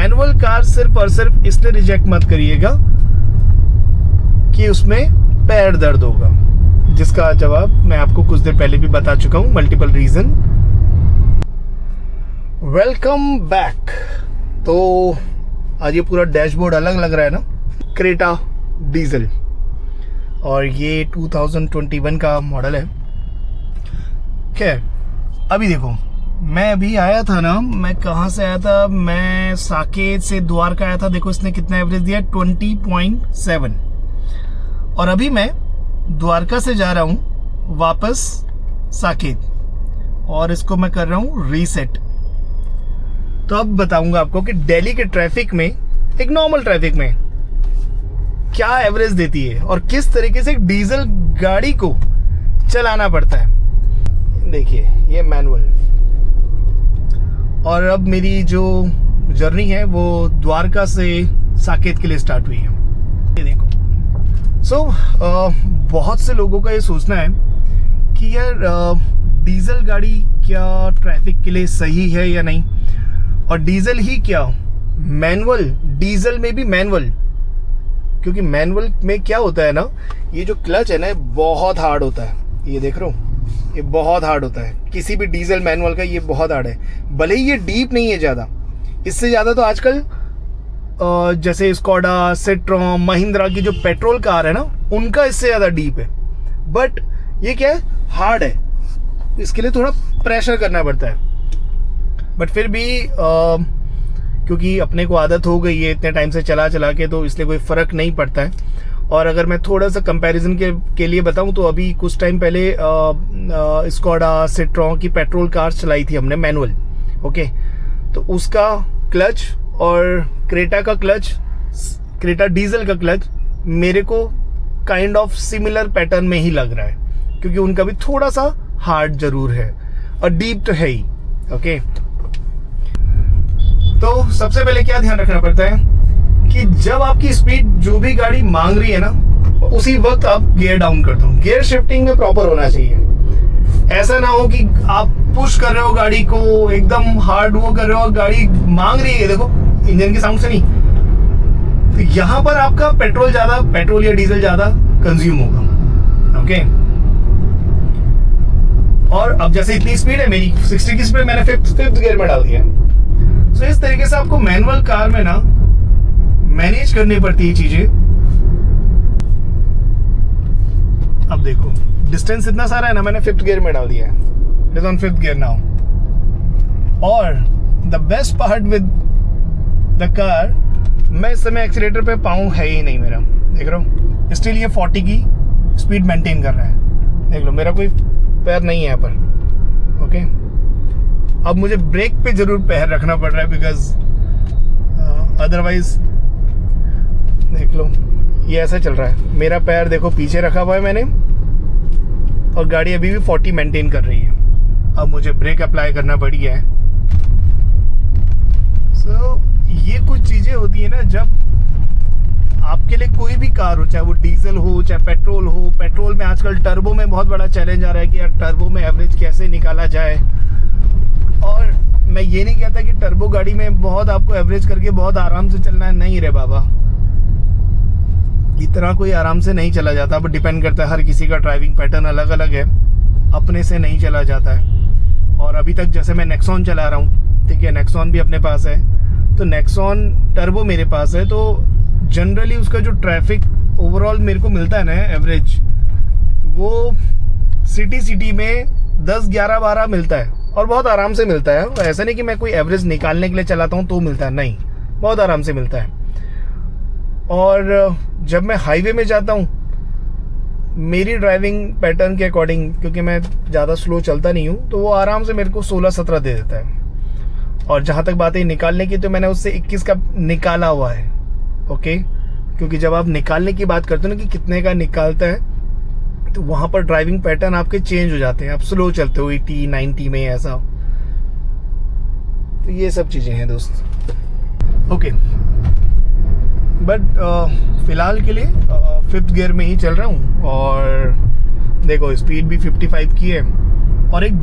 Manual car सिर्फ और सिर्फ इसलिए रिजेक्ट मत करिएगा कि उसमें पैर दर्द होगा, जिसका जवाब मैं आपको कुछ देर पहले भी बता चुका हूं, मल्टीपल रीजन। Welcome back. तो आज ये पूरा डैशबोर्ड अलग लग रहा है ना, क्रेटा डीजल, और ये 2021 का मॉडल है। खैर अभी देखो, मैं अभी आया था ना, मैं कहाँ से आया था, मैं साकेत से द्वारका आया था। देखो इसने कितना एवरेज दिया, 20.7। और अभी मैं द्वारका से जा रहा हूँ वापस साकेत, और इसको मैं कर रहा हूँ रीसेट। तो अब बताऊंगा आपको कि दिल्ली के ट्रैफिक में, एक नॉर्मल ट्रैफिक में क्या एवरेज देती है और किस तरीके से एक डीजल गाड़ी को चलाना पड़ता है। देखिए ये मैनुअल, और अब मेरी जो जर्नी है वो द्वारका से साकेत के लिए स्टार्ट हुई है। ये देखो, बहुत से लोगों का ये सोचना है कि यार डीजल गाड़ी क्या ट्रैफिक के लिए सही है या नहीं, और डीजल ही क्या, मैनुअल, डीजल में भी मैनुअल। क्योंकि मैनुअल में क्या होता है ना, ये जो क्लच है ना बहुत हार्ड होता है। ये देख रहे हो, ये बहुत हार्ड होता है, किसी भी डीजल मैनुअल का ये बहुत हार्ड है। भले ही ये डीप नहीं है ज़्यादा, इससे ज़्यादा तो आजकल जैसे स्कोडा, सेट्रॉन, महिंद्रा की जो पेट्रोल कार है ना, उनका इससे ज़्यादा डीप है। बट ये क्या है, हार्ड है, इसके लिए थोड़ा प्रेशर करना पड़ता है। बट फिर भी क्योंकि अपने को आदत हो गई है इतने टाइम से चला चला के, तो इसलिए कोई फ़र्क नहीं पड़ता है। और अगर मैं थोड़ा सा कंपैरिजन के लिए बताऊं, तो अभी कुछ टाइम पहले स्कोडा, सेट्रॉन की पेट्रोल कार्स चलाई थी हमने मैनुअल, ओके। तो उसका क्लच और क्रेटा का क्लच, क्रेटा डीजल का क्लच मेरे को काइंड ऑफ सिमिलर पैटर्न में ही लग रहा है, क्योंकि उनका भी थोड़ा सा हार्ड जरूर है और डीप तो है ही, ओके। तो सबसे पहले क्या ध्यान रखना पड़ता है कि जब आपकी स्पीड जो भी गाड़ी मांग रही है ना, उसी वक्त आप गियर डाउन कर दो। गियर शिफ्टिंग में प्रॉपर होना चाहिए। ऐसा ना हो कि आप पुश कर रहे हो गाड़ी को, एकदम हार्ड वो कर रहे हो, गाड़ी मांग रही है, देखो इंजन के साउंड से नहीं, तो यहां पर आपका पेट्रोल या डीजल ज्यादा कंज्यूम होगा, ओके। और अब जैसे इतनी स्पीड है मेरी, 60 की स्पीड मैंने फिफ्थ गियर में डाल दिया। तो इस तरीके से आपको मैनुअल कार में ना मैनेज करनी पड़ती है चीजें। अब देखो डिस्टेंस इतना सारा है ना, मैंने फिफ्थ गियर में डाल दिया है, it is on fifth gear now. और the best part with the car, मैं इस समय एक्सीलेटर पे पाँव है ही नहीं मेरा, देख रहा हूँ स्टिल ये 40 की स्पीड मेंटेन कर रहा है। देख लो मेरा कोई पैर नहीं है यहाँ पर, ओके। अब मुझे ब्रेक पे जरूर पैर रखना पड़ रहा है, बिकॉज अदरवाइज देख लो ये ऐसा चल रहा है, मेरा पैर देखो पीछे रखा हुआ है मैंने, और गाड़ी अभी भी 40 मेंटेन कर रही है। अब मुझे ब्रेक अप्लाई करना पड़ी है। ये कुछ चीजें होती है ना, जब आपके लिए कोई भी कार हो, चाहे वो डीजल हो चाहे पेट्रोल हो। पेट्रोल में आजकल टर्बो में बहुत बड़ा चैलेंज आ रहा है कि यार टर्बो में एवरेज कैसे निकाला जाए। और मैं ये नहीं कहता कि टर्बो गाड़ी में बहुत आपको एवरेज करके बहुत आराम से चलना है, नहीं रे बाबा, इतना कोई आराम से नहीं चला जाता। अब डिपेंड करता है, हर किसी का ड्राइविंग पैटर्न अलग अलग है, अपने से नहीं चला जाता है। और अभी तक जैसे मैं नेक्सॉन चला रहा हूँ, ठीक है, नेक्सॉन भी अपने पास है, तो नेक्सॉन टर्बो मेरे पास है, तो जनरली उसका जो ट्रैफिक ओवरऑल मेरे को मिलता है ना एवरेज, वो सिटी में 10, 11, 12 मिलता है, और बहुत आराम से मिलता है। ऐसा नहीं कि मैं कोई एवरेज निकालने के लिए चलाता हूँ तो मिलता है, नहीं, बहुत आराम से मिलता है। और जब मैं हाईवे में जाता हूँ, मेरी ड्राइविंग पैटर्न के अकॉर्डिंग, क्योंकि मैं ज़्यादा स्लो चलता नहीं हूँ, तो वो आराम से मेरे को 16-17 दे देता है। और जहाँ तक बात है निकालने की, तो मैंने उससे 21 का निकाला हुआ है, ओके। क्योंकि जब आप निकालने की बात करते हो ना कि कितने का निकालता है, तो वहाँ पर ड्राइविंग पैटर्न आपके चेंज हो जाते हैं, आप स्लो चलते हो 80, 90 में ऐसा। तो ये सब चीज़ें हैं दोस्त, ओके। बट फिलहाल के लिए फिफ्थ गियर में ही चल रहा हूँ, और देखो स्पीड भी 55 की है, और एक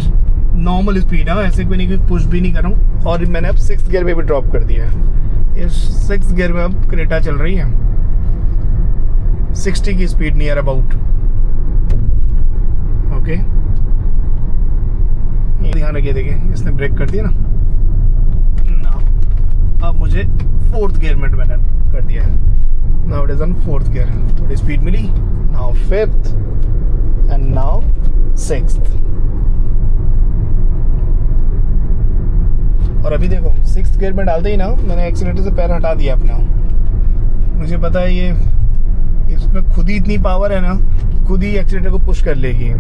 नॉर्मल स्पीड है, ऐसे कोई नहीं, पुश भी नहीं कर रहा हूँ। और मैंने अब 6th गियर में भी ड्रॉप कर दिया है। ये 6th गियर में अब क्रेटा चल रही है, 60 की स्पीड नियर अबाउट। ओके, ध्यान रखिए, देखिए इसने ब्रेक कर दिया ना, अब मुझे 4th गियर में मैंने कर दिया है। Now it is on 4th gear, थोड़ी स्पीड मिली। Now 5th and now 6th। और अभी देखो 6th गियर में डालते ही ना मैंने एक्सीलेटर से पैर हटा दिया अपना। मुझे पता है ये इसमें खुद ही इतनी पावर है ना, खुद ही एक्सीलेटर को पुश कर लेगी। ये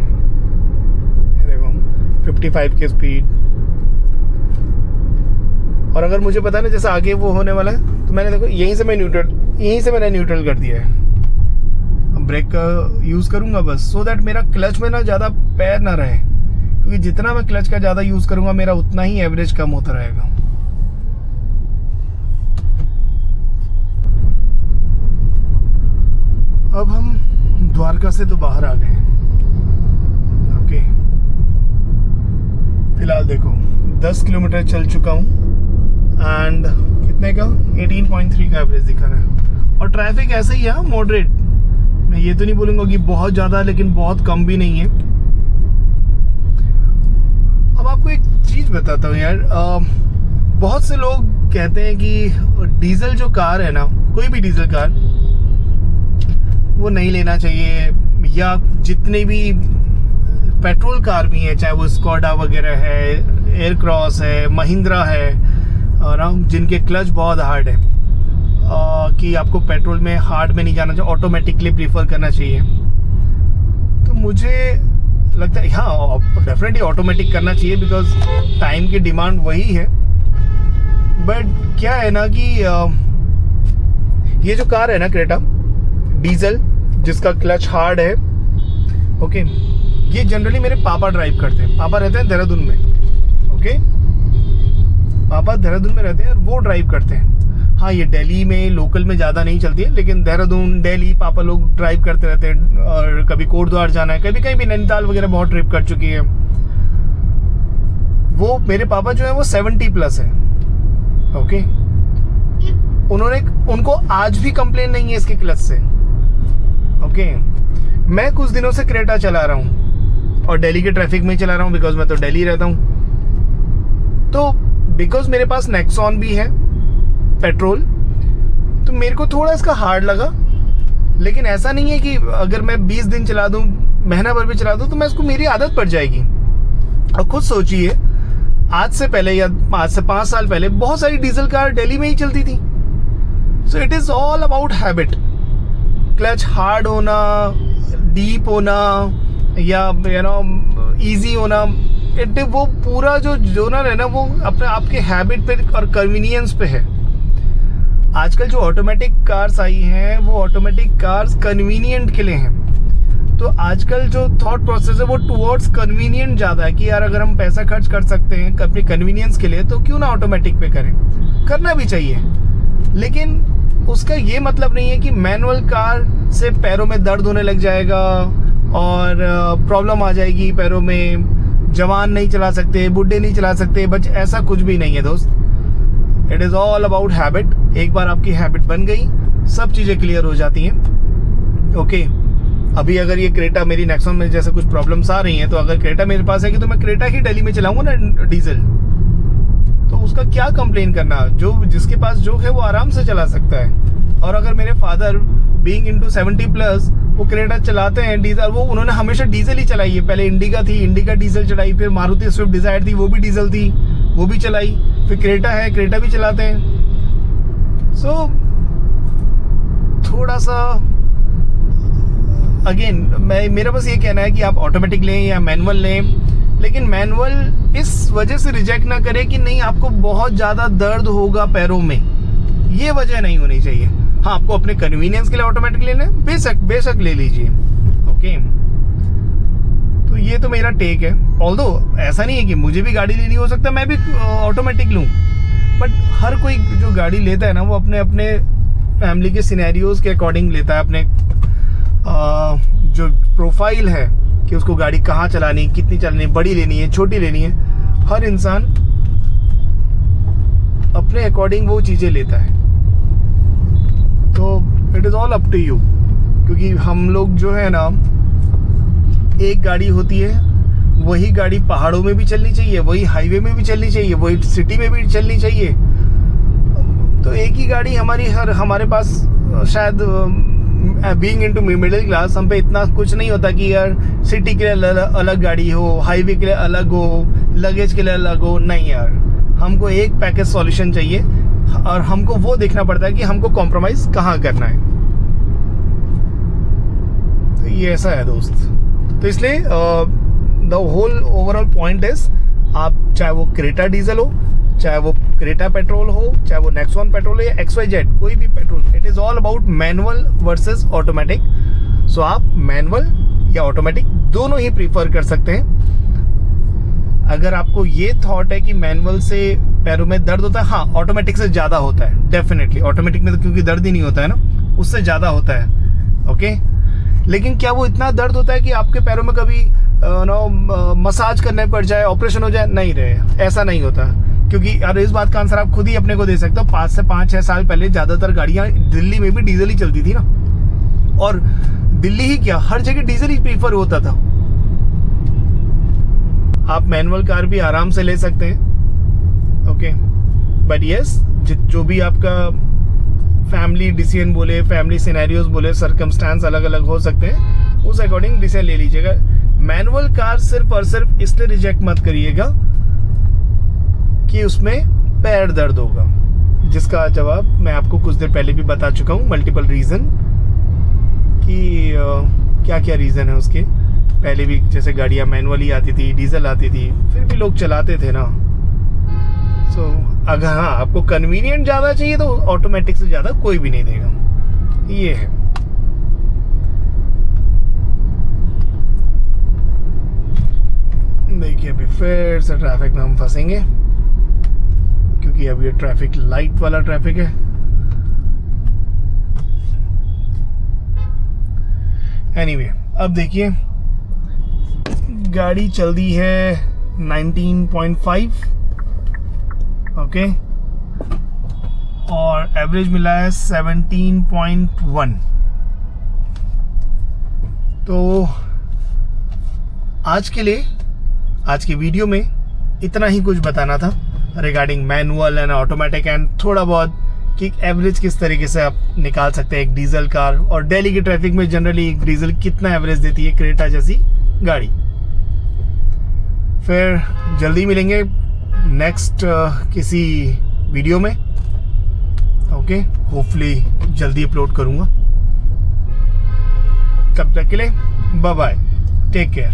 देखो 55 की स्पीड। और अगर मुझे पता है ना जैसे आगे वो होने वाला है, तो मैंने देखो यहीं से मैंने न्यूट्रल कर दिया है। अब ब्रेक का यूज़ करूँगा बस, सो दैट मेरा क्लच में ना ज़्यादा पैर ना रहे, क्योंकि जितना मैं क्लच का ज़्यादा यूज़ करूँगा मेरा उतना ही एवरेज कम होता रहेगा। अब हम द्वारका से तो बाहर आ गए हैं। ओके, फिलहाल देखो 10 किलोमीटर चल चुका हूँ एंड कितने का 18.3 का एवरेज दिखा रहा है। और ट्रैफिक ऐसा ही है, मॉडरेट। मैं ये तो नहीं बोलूँगा कि बहुत ज़्यादा, लेकिन बहुत कम भी नहीं है। अब आपको एक चीज़ बताता हूँ यार, बहुत से लोग कहते हैं कि डीजल जो कार है ना, कोई भी डीजल कार वो नहीं लेना चाहिए, या जितने भी पेट्रोल कार भी हैं, चाहे वो स्कोडा वगैरह है, एयरक्रॉस है, महिंद्रा है, और जिनके क्लच बहुत हार्ड है, कि आपको पेट्रोल में हार्ड में नहीं जाना चाहिए, ऑटोमेटिकली प्रीफर करना चाहिए। तो मुझे लगता है हाँ, डेफिनेटली ऑटोमेटिक करना चाहिए, बिकॉज टाइम की डिमांड वही है। बट क्या है ना कि ये जो कार है ना क्रेटा डीजल, जिसका क्लच हार्ड है, ओके, ये जनरली मेरे पापा ड्राइव करते हैं। पापा रहते हैं देहरादून में। ओके, पापा देहरादून में रहते हैं और वो ड्राइव करते हैं। हाँ, ये दिल्ली में लोकल में ज़्यादा नहीं चलती है, लेकिन देहरादून, दिल्ली पापा लोग ड्राइव करते रहते हैं। और कभी कोटद्वार जाना है, कभी कहीं भी नैनीताल वगैरह बहुत ट्रिप कर चुकी है। वो मेरे पापा जो है वो 70+ है। ओके, उनको आज भी कंप्लेन नहीं है इसके क्लच से। ओके, मैं कुछ दिनों से क्रेटा चला रहा हूँ और दिल्ली के ट्रैफिक में चला रहा हूँ, बिकॉज मैं तो दिल्ली रहता हूँ। तो बिकॉज मेरे पास नेक्सॉन भी है पेट्रोल, तो मेरे को थोड़ा इसका हार्ड लगा। लेकिन ऐसा नहीं है कि अगर मैं 20 दिन चला दूं, महीना भर भी चला दूं, तो मैं इसको, मेरी आदत पड़ जाएगी। और खुद सोचिए, आज से पहले या आज से 5 साल पहले बहुत सारी डीजल कार दिल्ली में ही चलती थी। So it is all about habit. Clutch hard होना, डीप होना, या इजी होना, वो पूरा जो जोनर है ना, वो अपने आपके हैबिट पे और कन्वीनियंस पे है। आजकल जो ऑटोमेटिक कार्स आई हैं, वो ऑटोमेटिक कार्स कन्वीनियंट के लिए हैं। तो आजकल जो थॉट प्रोसेस है वो टुवर्ड्स कन्वीनियंट ज़्यादा है, कि यार अगर हम पैसा खर्च कर सकते हैं अपने कन्वीनियंस के लिए, तो क्यों ना ऑटोमेटिक पे करें। करना भी चाहिए, लेकिन उसका ये मतलब नहीं है कि मैनुअल कार से पैरों में दर्द होने लग जाएगा और प्रॉब्लम आ जाएगी पैरों में, जवान नहीं चला सकते, बुढ़े नहीं चला सकते। बच ऐसा कुछ भी नहीं है दोस्त। It is all about habit. एक बार आपकी हैबिट बन गई, सब चीज़ें क्लियर हो जाती हैं। ओके, अभी अगर ये क्रेटा, मेरी नेक्सॉन में जैसे कुछ प्रॉब्लम्स आ रही हैं, तो अगर क्रेटा मेरे पास है, तो मैं क्रेटा ही दिल्ली में चलाऊंगा ना डीजल, तो उसका क्या कंप्लेन करना। जो जिसके पास जो है वो आराम से चला सकता है। और अगर मेरे फादर बीइंग इनटू 70+, वो क्रेटा चलाते हैं डीजल, वो उन्होंने हमेशा डीजल ही चलाई है। पहले इंडिका थी, इंडिका डीजल चलाई, फिर मारुति स्विफ्ट डिजायर थी, वो भी डीजल थी, वो भी चलाई, फिर क्रेटा है, क्रेटा भी चलाते हैं। सो थोड़ा सा अगेन मेरा बस ये कहना है कि आप ऑटोमेटिक लें या मैनुअल लें, लेकिन मैनुअल इस वजह से रिजेक्ट ना करें कि नहीं आपको बहुत ज़्यादा दर्द होगा पैरों में, ये वजह नहीं होनी चाहिए। हाँ, आपको अपने कन्वीनियंस के लिए ऑटोमेटिक लेना है, बेशक ले लीजिए। ओके, तो ये तो मेरा टेक है। ऑल्दो ऐसा नहीं है कि मुझे भी गाड़ी लेनी, हो सकता है मैं भी ऑटोमेटिक लूँ, बट हर कोई जो गाड़ी लेता है ना, वो अपने अपने फैमिली के सिनेरियोज के अकॉर्डिंग लेता है। अपने जो प्रोफाइल है कि उसको गाड़ी कहाँ चलानी, कितनी चलानी, बड़ी लेनी है, छोटी लेनी है, हर इंसान अपने अकॉर्डिंग वो चीज़ें लेता है। तो it is all up to you, क्योंकि हम लोग जो है ना, एक गाड़ी होती है, वही गाड़ी पहाड़ों में भी चलनी चाहिए, वही हाईवे में भी चलनी चाहिए, वही सिटी में भी चलनी चाहिए। तो एक ही गाड़ी हमारे पास शायद बीइंग इनटू मिडिल क्लास हम पे इतना कुछ नहीं होता कि यार सिटी के लिए अलग गाड़ी हो, हाईवे के लिए अलग हो, लगेज के लिए अलग हो। नहीं यार, हमको एक पैकेज सॉल्यूशन चाहिए और हमको वो देखना पड़ता है कि हमको कॉम्प्रोमाइज़ कहाँ करना है। तो ये ऐसा है दोस्त। तो इसलिए the whole overall point is, आप चाहे वो क्रेटा डीजल हो, चाहे वो क्रेटा पेट्रोल हो, चाहे वो नेक्सॉन पेट्रोल हो या XYZ कोई भी petrol, it is all about manual versus automatic. So आप मैनुअल या ऑटोमेटिक दोनों ही प्रीफर कर सकते हैं। अगर आपको ये थॉट है कि मैनुअल से पैरों में दर्द होता है, हाँ ऑटोमेटिक से ज़्यादा होता है डेफिनेटली। ऑटोमेटिक में तो क्योंकि दर्द ही नहीं होता है ना, उससे ज़्यादा होता है। ओके, लेकिन क्या वो इतना दर्द होता है कि आपके पैरों में कभी मसाज करने पड़ जाए, ऑपरेशन हो जाए? नहीं रहे, ऐसा नहीं होता। क्योंकि यार इस बात का आंसर आप खुद ही अपने को दे सकते हो। 5 से 5-6 साल पहले ज़्यादातर गाड़ियाँ दिल्ली में भी डीजल ही चलती थी ना, और दिल्ली ही क्या, हर जगह डीजल ही प्रीफर होता था। आप मैनुअल कार भी आराम से ले सकते हैं। ओके, बट यस, जो भी आपका फैमिली डिसीजन बोले, फैमिली सिनेरियोज बोले, सर्कमस्टांस अलग अलग हो सकते हैं, उस अकॉर्डिंग डिसीजन ले लीजिएगा। मैनुअल कार सिर्फ और सिर्फ इसलिए रिजेक्ट मत करिएगा कि उसमें पैर दर्द होगा, जिसका जवाब मैं आपको कुछ देर पहले भी बता चुका हूँ। मल्टीपल रीज़न कि क्या क्या रीज़न है उसके। पहले भी जैसे गाड़ियाँ मैनुअली आती थी, डीजल आती थी, फिर भी लोग चलाते थे ना। सो अगर हाँ आपको कन्वीनियंट ज़्यादा चाहिए तो ऑटोमेटिक से ज़्यादा कोई भी नहीं देगा। ये है। देखिए अभी फिर से ट्रैफिक में हम फंसेंगे, क्योंकि अब ये ट्रैफिक लाइट वाला ट्रैफिक है। एनीवे, अब देखिए गाड़ी चल दी है 19.5, ओके, और एवरेज मिला है 17.1। तो आज के लिए, आज की वीडियो में इतना ही कुछ बताना था regarding manual and automatic, and थोड़ा बहुत कि एवरेज किस तरीके से आप निकाल सकते हैं एक डीजल कार, और दिल्ली की ट्रैफिक में जनरली एक डीजल कितना एवरेज देती है क्रेटा जैसी गाड़ी। फिर जल्दी मिलेंगे नेक्स्ट किसी वीडियो में। ओके, होपफुली जल्दी अपलोड करूँगा। तब तक के लिए बाय बाय, टेक केयर।